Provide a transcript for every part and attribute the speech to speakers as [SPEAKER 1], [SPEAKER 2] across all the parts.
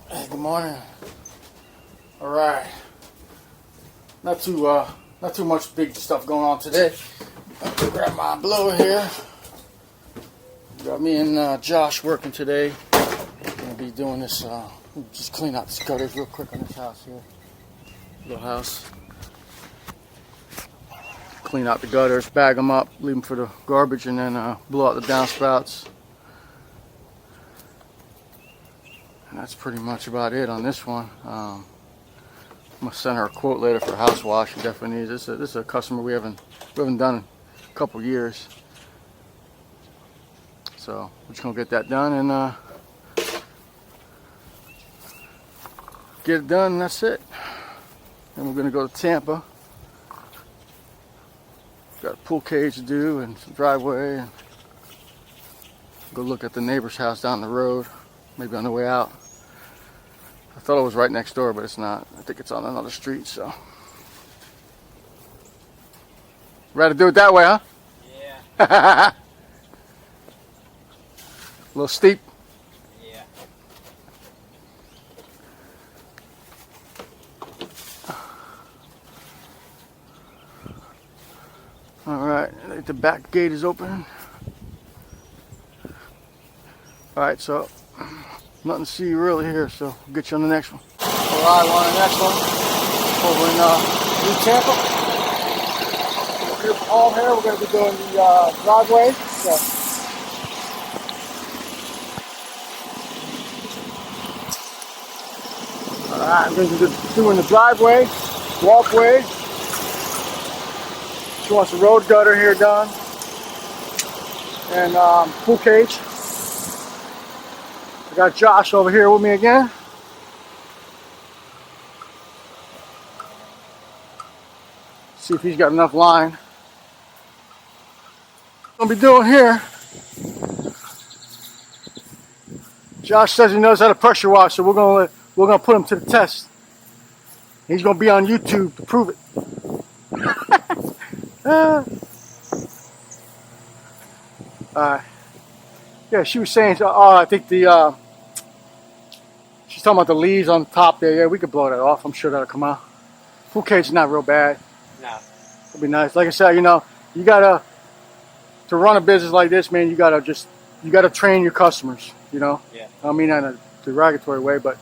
[SPEAKER 1] Hey, good morning. All right. Not too much big stuff going on today. I'll grab my blower here. Got me and Josh working today. Gonna be doing this. Just clean out the gutters real quick on this house here. Little house. Clean out the gutters, bag them up, leave them for the garbage, and then blow out the downspouts. And that's pretty much about it on this one. I'm gonna send her a quote later for a house wash. She definitely needs this. This is a customer we haven't done in a couple years. So we're just gonna get that done and get it done, and that's it. And we're gonna go to Tampa. Got a pool cage to do and some driveway, and go look at the neighbor's house down the road, maybe on the way out. I thought it was right next door, but it's not. I think it's on another street, so. Rather do it that way, huh?
[SPEAKER 2] Yeah.
[SPEAKER 1] A little steep.
[SPEAKER 2] Yeah.
[SPEAKER 1] Alright, I think the back gate is open. Alright, so nothing to see really here, so we'll get you on the next one. Alright, we're on the next one. Over in New Tampa. We're here for home here. We're going to be doing the driveway. So. Alright, I'm going to be doing the driveway, walkway. She wants the road gutter here done. And pool cage. I got Josh over here with me again. See if he's got enough line. What I'm gonna be doing here. Josh says he knows how to pressure wash, so we're gonna put him to the test. He's gonna be on YouTube to prove it. Yeah, she was saying. I think she's talking about the leaves on top there. Yeah, we could blow that off. I'm sure that'll come out. Pool cage is not real bad.
[SPEAKER 2] No.
[SPEAKER 1] It'll be nice. Like I said, you gotta, to run a business like this, man, you gotta train your customers.
[SPEAKER 2] Yeah.
[SPEAKER 1] I don't mean that in a derogatory way, but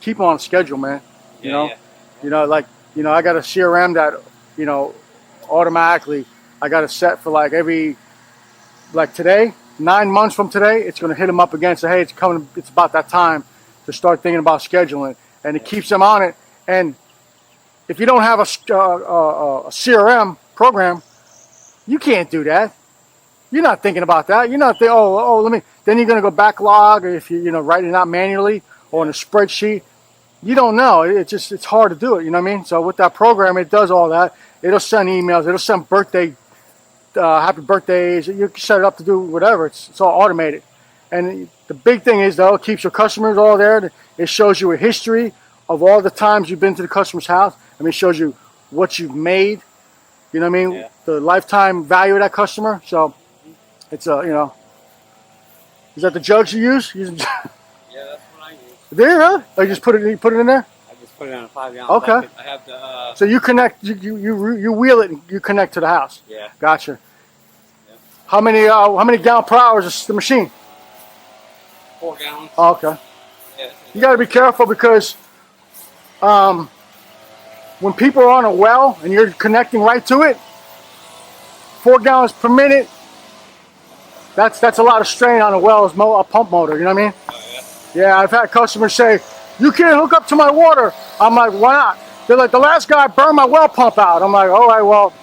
[SPEAKER 1] keep on schedule, man.
[SPEAKER 2] Yeah.
[SPEAKER 1] I got a CRM that, automatically I got it set for like today, 9 months from today, it's going to hit them up again and say, hey, it's about that time to start thinking about scheduling. And it keeps them on it. And if you don't have a CRM program, you can't do that. You're not thinking about that. You're not thinking, then you're going to go backlog, or if you writing it out manually or in a spreadsheet. You don't know. It's hard to do it, you know what I mean? So with that program, it does all that. It'll send emails. It'll send happy birthdays. You can set it up to do whatever. It's all automated. And the big thing is, though, it keeps your customers all there. It shows you a history of all the times you've been to the customer's house. It shows you what you've made. You know what I mean?
[SPEAKER 2] Yeah.
[SPEAKER 1] The lifetime value of that customer. So it's is that the jugs you use?
[SPEAKER 2] Yeah, that's what I use.
[SPEAKER 1] There, huh? Oh, you just put it in there?
[SPEAKER 2] I just put it on a 5-gallon
[SPEAKER 1] Okay.
[SPEAKER 2] bucket. I have the.
[SPEAKER 1] So you connect, you wheel it and you connect to the house.
[SPEAKER 2] Yeah.
[SPEAKER 1] Gotcha.
[SPEAKER 2] Yeah.
[SPEAKER 1] How many gallon per hour is the machine?
[SPEAKER 2] 4 gallons.
[SPEAKER 1] Oh, okay.
[SPEAKER 2] Yeah.
[SPEAKER 1] You got to be careful because when people are on a well and you're connecting right to it, 4 gallons per minute, that's a lot of strain on a well's a pump motor, you know what I mean?
[SPEAKER 2] Oh, yeah.
[SPEAKER 1] Yeah, I've had customers say, you can't hook up to my water. I'm like, why not? They're like, the last guy burned my well pump out. I'm like, all right, well,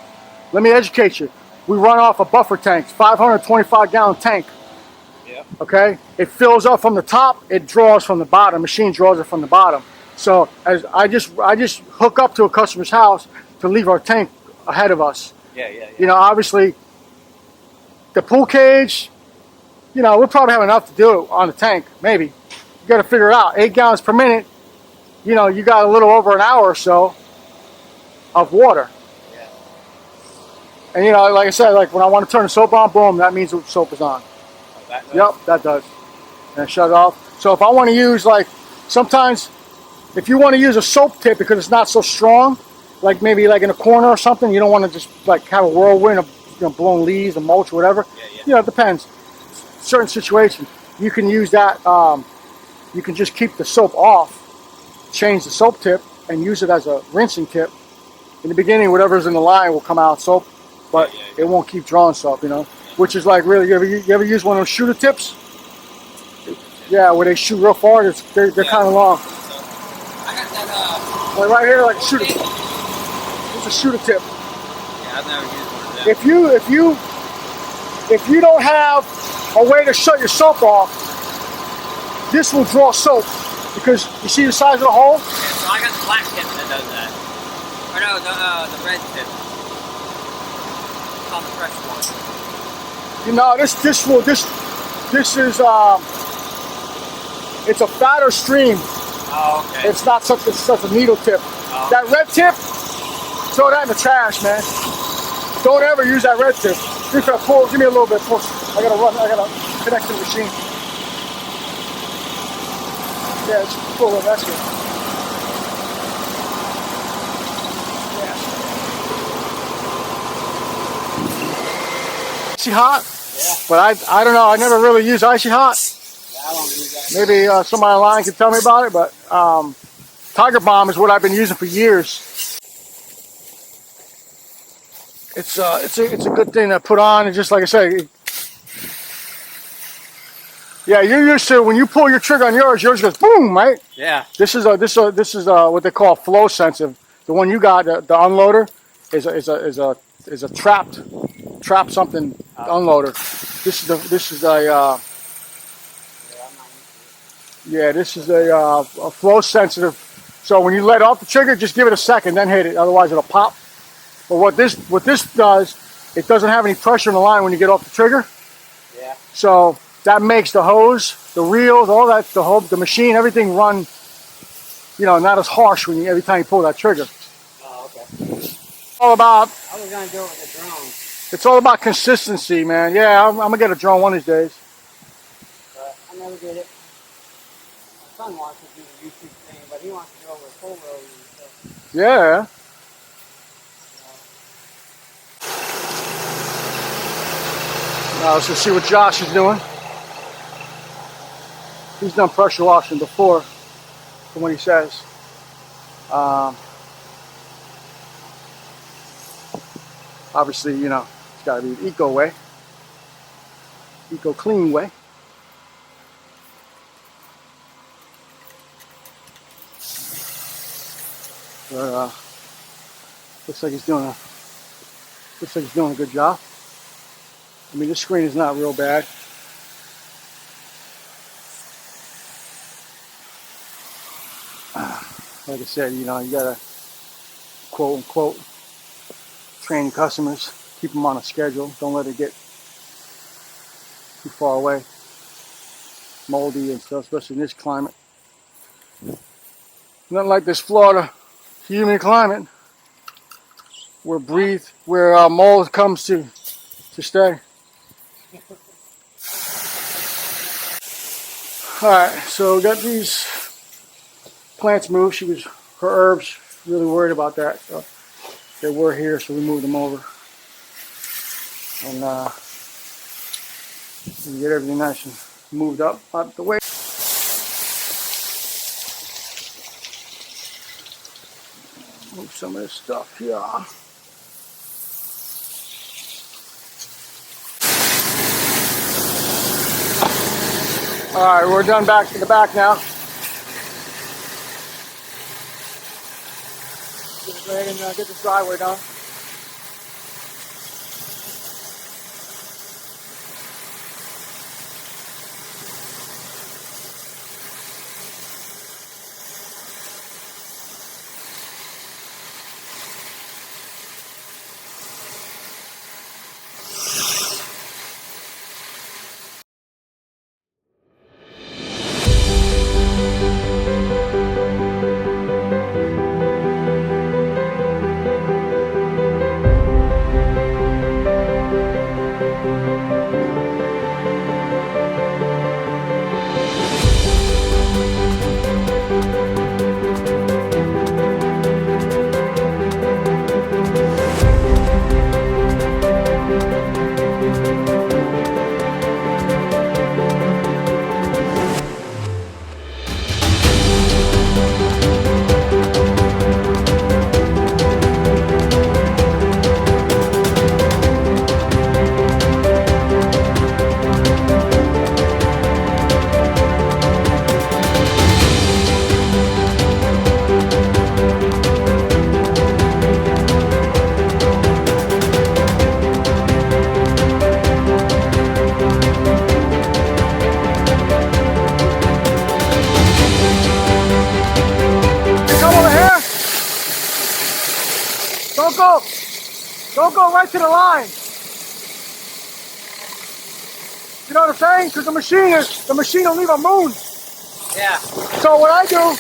[SPEAKER 1] let me educate you. We run off a buffer tank, 525 gallon tank.
[SPEAKER 2] Yeah.
[SPEAKER 1] Okay? It fills up from the top, it draws from the bottom. Machine draws it from the bottom. So as I just hook up to a customer's house to leave our tank ahead of us.
[SPEAKER 2] Yeah.
[SPEAKER 1] Obviously, the pool cage, we'll probably have enough to do it on the tank, maybe. You got to figure it out. 8 gallons per minute, you got a little over an hour or so of water.
[SPEAKER 2] Yeah.
[SPEAKER 1] And like I said, like when I want to turn the soap on, boom, that means the soap is on.
[SPEAKER 2] Oh, that does?
[SPEAKER 1] Yep, that does. and shut it off. So if I want to use, like, sometimes if you want to use a soap tip because it's not so strong, like maybe like in a corner or something, you don't want to just like have a whirlwind of blowing leaves or mulch or whatever.
[SPEAKER 2] Yeah.
[SPEAKER 1] It depends. Certain situation, you can use that. You can just keep the soap off, change the soap tip, and use it as a rinsing tip. In the beginning, whatever's in the line will come out soap, but it won't keep drawing soap, which is like really, you ever use one of those shooter tips? Yeah, where they shoot real far, they're kind of long.
[SPEAKER 2] I got that,
[SPEAKER 1] Like right here, like a shooter. It's a shooter tip.
[SPEAKER 2] yeah, I've never used one of them.
[SPEAKER 1] If you don't have a way to shut your soap off, this will draw soap because you see the size of the hole?
[SPEAKER 2] Yeah, so I got the black tip that does that. Or no, the red tip. It's on the fresh one.
[SPEAKER 1] This is it's a fatter stream.
[SPEAKER 2] Oh, okay.
[SPEAKER 1] It's not such a needle tip.
[SPEAKER 2] Oh.
[SPEAKER 1] That red tip, throw that in the trash, man. Don't ever use that red tip. Give me a little bit. Push. I gotta connect to the machine. Yeah, it's full of, that's good. Yeah. Icy hot?
[SPEAKER 2] Yeah.
[SPEAKER 1] But I don't know, I never really use icy hot.
[SPEAKER 2] Yeah, I don't use that.
[SPEAKER 1] Maybe somebody online can tell me about it, but Tiger Balm is what I've been using for years. It's a good thing to put on, and just like I say, yeah, you're used to when you pull your trigger on yours goes boom, right?
[SPEAKER 2] Yeah.
[SPEAKER 1] This is what they call flow sensitive. The one you got, the unloader, is a trap something unloader. This is a flow sensitive. So when you let off the trigger, just give it a second, then hit it. Otherwise, it'll pop. But what this does, it doesn't have any pressure in the line when you get off the trigger.
[SPEAKER 2] Yeah.
[SPEAKER 1] So that makes the hose, the reels, all that, the machine, everything run, not as harsh every time you pull that trigger.
[SPEAKER 2] Oh, okay.
[SPEAKER 1] All about.
[SPEAKER 2] I was gonna do it with a drone.
[SPEAKER 1] It's all about consistency, man. Yeah, I'm gonna get a drone one of these days.
[SPEAKER 2] But I never did it. My son wants to do the YouTube thing, but he wants to go with full road and stuff.
[SPEAKER 1] Yeah. Now let's just see what Josh is doing. He's done pressure washing before, from what he says. Obviously, it's got to be the eco way, eco clean way. But looks like he's doing a good job. I mean, this screen is not real bad. Like I said, you gotta quote unquote train customers, keep them on a schedule. Don't let it get too far away, moldy and stuff, especially in this climate. Nothing like this Florida humid climate where mold comes to stay. All right, so we got these plants moved. Her herbs really worried about that. So they were here, so we moved them over. And we get everything nice and moved up out the way. Move some of this stuff here. All right, we're done back to the back now. Just go ahead and get this driveway done. right to the line. You know what I'm saying? Because the machine will leave a moon.
[SPEAKER 2] Yeah.
[SPEAKER 1] So what I do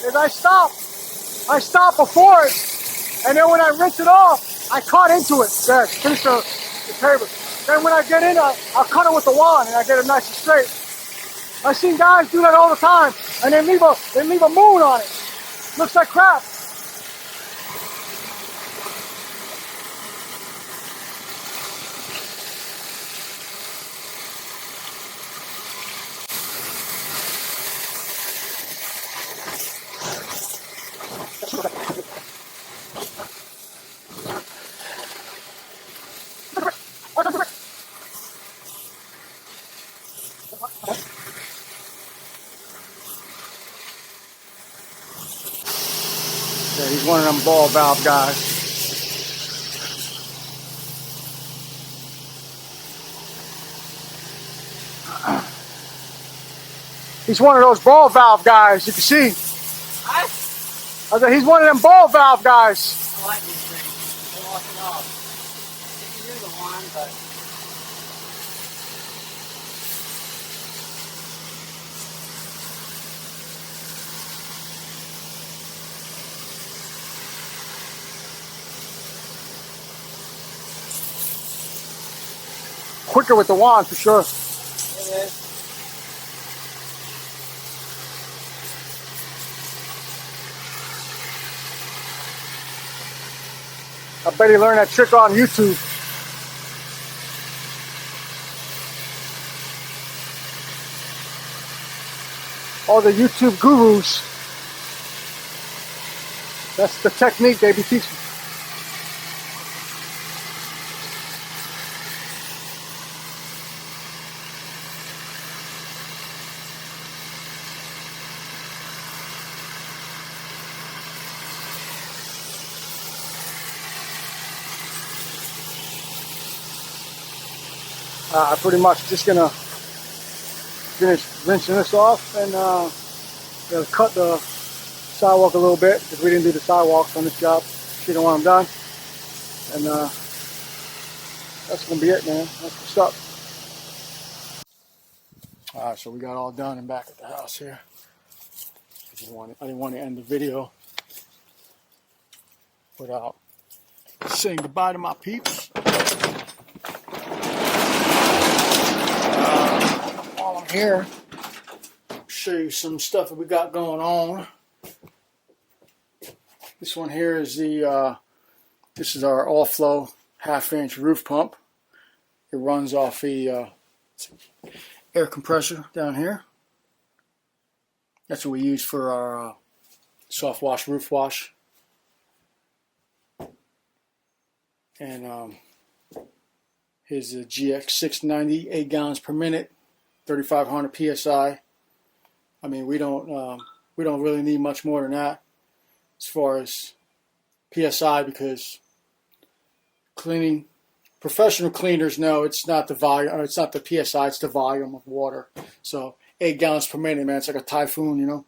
[SPEAKER 1] is I stop before it, and then when I rinse it off, I cut into it. There, finish the paper. Then when I get in, I'll cut it with the wand, and I get it nice and straight. I've seen guys do that all the time, and they leave a moon on it. Looks like crap. Yeah, he's one of them ball valve guys. He's one of those ball valve guys. You can see.
[SPEAKER 2] What?
[SPEAKER 1] I said he's one of them ball valve guys.
[SPEAKER 2] I like these things. They wash it off. You can do the one, but...
[SPEAKER 1] Quicker with the wand for sure.
[SPEAKER 2] It is.
[SPEAKER 1] I bet he learned that trick on YouTube. All the YouTube gurus. That's the technique they be teaching. I'm pretty much just gonna finish rinsing this off and gonna cut the sidewalk a little bit because we didn't do the sidewalks on this job. She don't want them done, and that's gonna be it, man. That's what's up. All right, so we got all done and back at the house here. I didn't want to end the video without saying goodbye to my peeps. While I'm here, show you some stuff that we got going on. This one here is this is our all-flow 1/2-inch roof pump. It runs off a air compressor down here. That's what we use for our soft wash, roof wash. And here's the GX690, 8 gallons per minute, 3,500 PSI. I mean, we don't really need much more than that as far as PSI, because cleaning, professional cleaners know it's not the volume, or it's not the PSI, it's the volume of water. So 8 gallons per minute, man, it's like a typhoon, you know.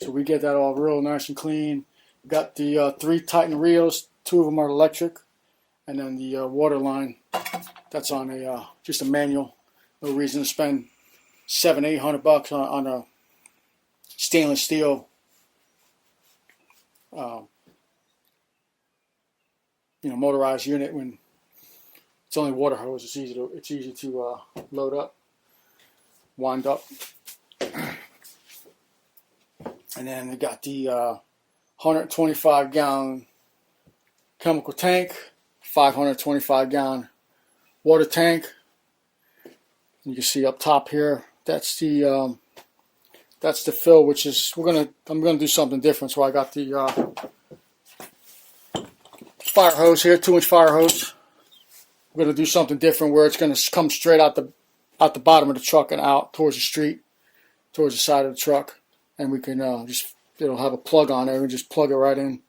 [SPEAKER 1] So we get that all real nice and clean. Got the 3 Titan reels, 2 of them are electric, and then the water line, that's on a just a manual. No reason to spend $700-800 on a stainless steel motorized unit when it's only water hose. It's easy to load up, wind up. And then we got the 125 gallon chemical tank, 525 gallon water tank. You can see up top here, that's the fill, which is I'm gonna do something different. So I got the fire hose here, 2-inch fire hose. We're gonna do something different where it's gonna come straight out the bottom of the truck and out towards the street, towards the side of the truck, and we can it'll have a plug on there. We just plug it right in,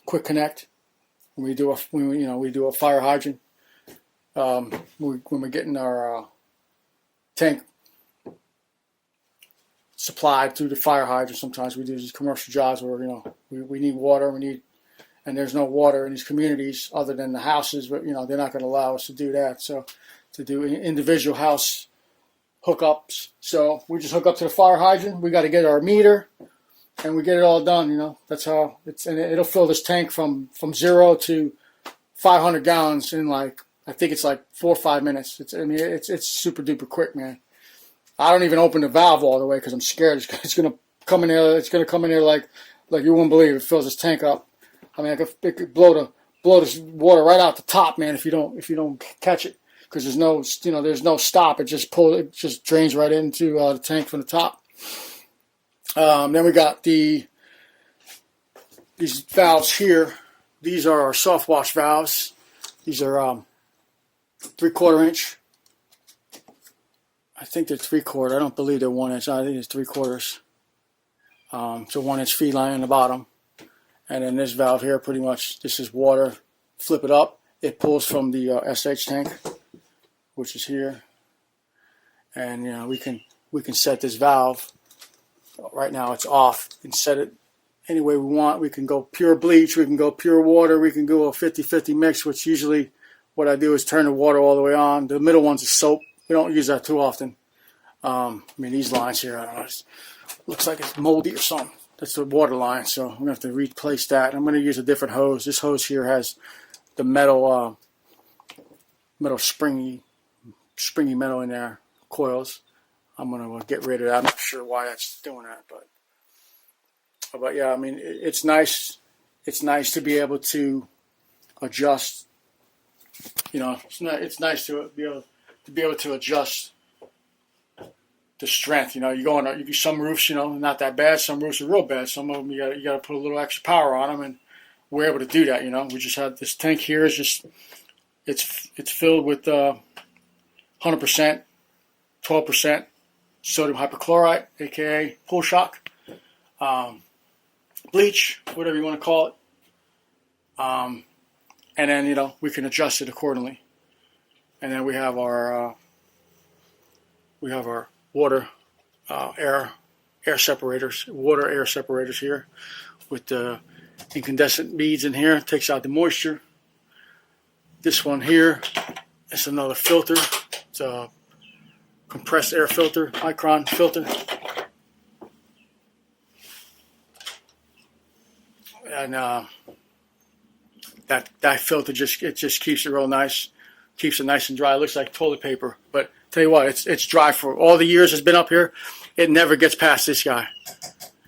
[SPEAKER 1] quick connect. When we do a fire hydrant, when we're getting our tank supplied through the fire hydrant. Sometimes we do these commercial jobs where we need water, we need and there's no water in these communities other than the houses, but they're not going to allow us to do that. So to do individual house hookups, so we just hook up to the fire hydrant. We got to get our meter, and we get it all done. That's how it's, and it'll fill this tank from 0 to 500 gallons in like, I think it's like 4 or 5 minutes. It's super duper quick, man. I don't even open the valve all the way because I'm scared it's gonna come in there. It's gonna come in there like you wouldn't believe. It fills this tank up. I mean, it could blow this water right out the top, man. If you don't catch it, because there's no stop. It just drains right into the tank from the top. Then we got these valves here. These are our soft wash valves. These are 3/4 inch. I think they're 3/4. I don't believe they're 1 inch. I think it's 3/4. So 1 inch feed line on the bottom. And then this valve here, pretty much, this is water. Flip it up. It pulls from the SH tank, which is here. And we can set this valve. Right now it's off. We can set it any way we want. We can go pure bleach. We can go pure water. We can go a 50-50 mix, which usually what I do is turn the water all the way on. The middle one's is soap. We don't use that too often. I mean, these lines here, I don't know, it looks like it's moldy or something. That's the water line, so I'm going to have to replace that. I'm going to use a different hose. This hose here has the metal springy metal in there, coils. I'm going to get rid of that. I'm not sure why that's doing that, but yeah, I mean, it's nice. It's nice to be able to adjust. It's nice to be able to adjust the strength. You go on some roofs, not that bad. Some roofs are real bad. Some of them you got to put a little extra power on them, and we're able to do that. We just had this tank here is just it's filled with 100%, 12% sodium hypochlorite, aka pool shock, bleach, whatever you want to call it. And then we can adjust it accordingly. And then we have our water air separators, water air separators here with the incandescent beads in here. It takes out the moisture. This one here is another filter. It's a compressed air filter, Micron filter. And that filter just keeps it real nice. Keeps it nice and dry. It looks like toilet paper, but tell you what, it's dry for all the years it's been up here. It never gets past this guy.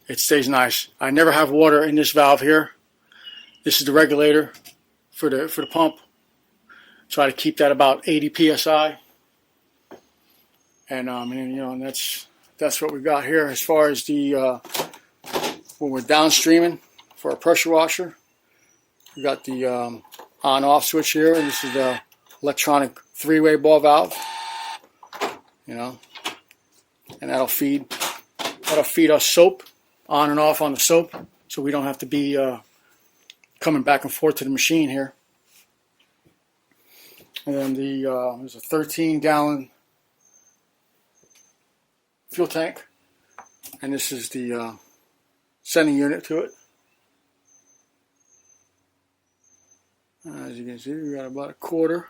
[SPEAKER 1] It stays nice. I never have water in this valve here. This is the regulator for the pump. Try to keep that about 80 psi. And and that's what we got here as far as the when we're downstreaming for our pressure washer. We got the on-off switch here, and this is the electronic 3-way ball valve. And that'll feed us soap on and off on the soap, so we don't have to be coming back and forth to the machine here. And then there's a 13-gallon fuel tank, and this is the sending unit to it. As you can see, we got about a quarter.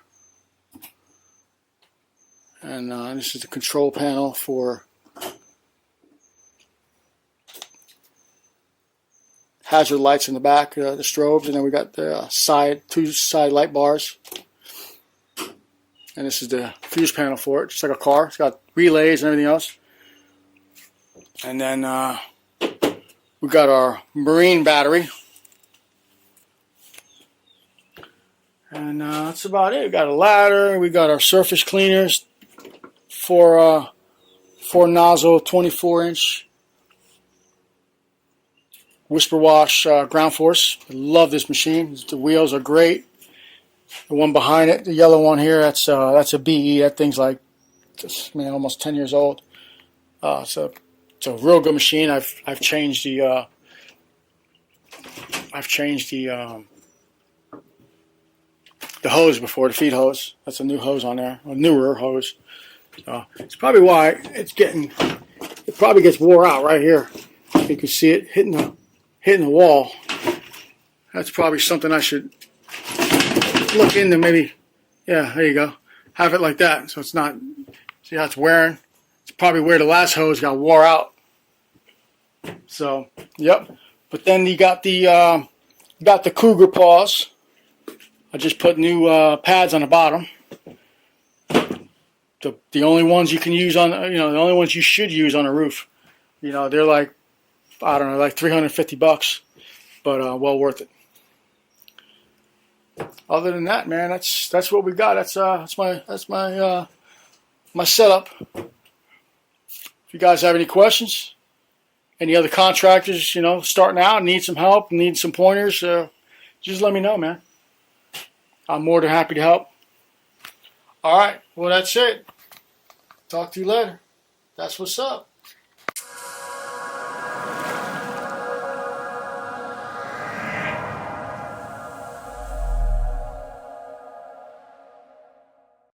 [SPEAKER 1] And this is the control panel for hazard lights in the back, the strobes, and then we got the two side light bars. And this is the fuse panel for it, just like a car. It's got relays and everything else. And then we got our marine battery. And that's about it. We got a ladder. We got our surface cleaners for 4-nozzle, 24-inch Whisper Wash ground force. I love this machine. The wheels are great. The one behind it, the yellow one here, that's a BE. That thing's like, almost 10 years old. It's a real good machine. I've changed the hose before, the feed hose. That's a new hose on there, a newer hose. It's probably why it probably gets wore out right here. You can see it hitting the wall. That's probably something I should look into. Maybe, yeah, there you go. Have it like that, so it's not. See how it's wearing? It's probably where the last hose got wore out. So, yep. But then you got the Cougar paws. I just put new pads on the bottom. The only ones you can use on, the only ones you should use on a roof. They're like, I don't know, like $350, but well worth it. Other than that, man, that's what we got. That's my setup. If you guys have any questions, any other contractors, starting out, need some help, need some pointers, just let me know, man. I'm more than happy to help. All right, well, that's it. Talk to you later. That's what's up.